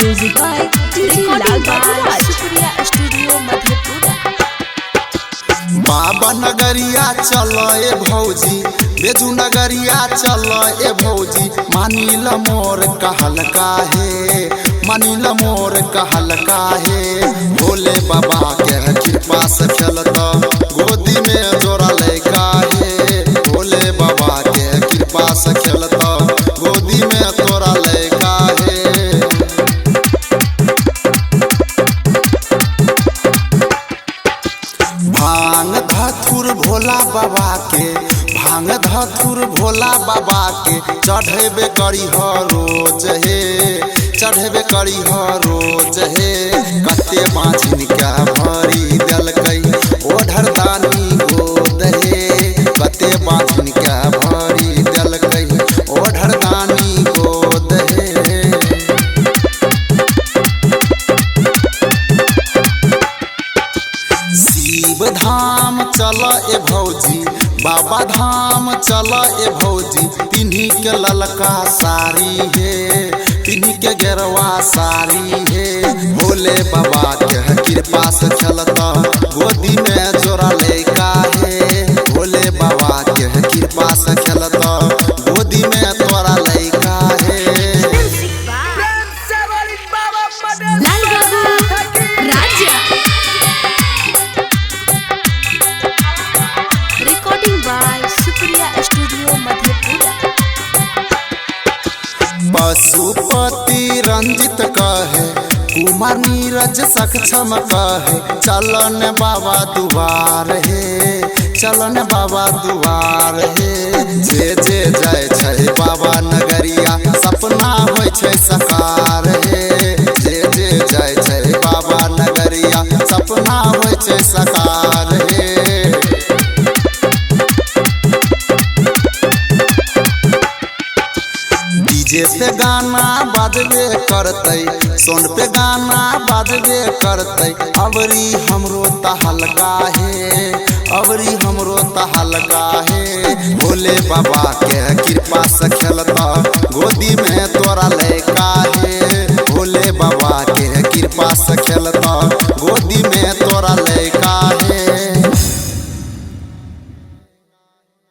Music by DJ Lal Baburaj Supriya studio Madhepura. बाबा नगरिया चलो ए भौजी, बेजू नगरिया चलो ए भौजी, मानिल मोर कहल काहे, मानिल मोर कहल काहे। भोले बाबा के कृपा से खेलता गोदी में जोड़ा ले काहे, भोले बाबा के कृपा से खेलता गोदी में तोरा ले काहे। भांग धतुर भोला बाबा के, भांग धतुर भोला बाबा के, चढ़ेबे करी हर रोज हे, चढ़ेबे करी हर रोज हे। कते बाँझिन क्या भरी देलकै ओढ़र दानी गोद हे, कते बाँझिन क्या भरी देलकै ओढ़र दानी गोद हे। शिव धाम चल ए भौजी, बाबा धाम चल ए भौजी, पिन्ही के ललका साड़ी हे, पिन्ही के गेरवा साड़ी हे। भोले बाबा के कृपा से खेलता गोदी में जोड़ा ले काहे, भोले बाबा के कृपा से खेलता गोदी में तोरा ले काहे। लाल बाबू राजा recording by Supriya studio Madhepura. Pashupati Ranjit कहे, कुमार नीरज सक्षम कहे, चलन बाबा दुआर हे, चलन बाबा दुआर हे। जे जे जाय छै बाबा नगरिया सपना होय छै साकार हे, जे जे जाय छै बाबा नगरिया सपना होय छै साकार हे। डीजे पे गाना बाजबे करतै, सोन पे गाना बाजबे करतै, अबरी हमरो तहलका हे, अबरी हमरो तहलका हे। भोले बाबा के कृपा से खेलता गोदी में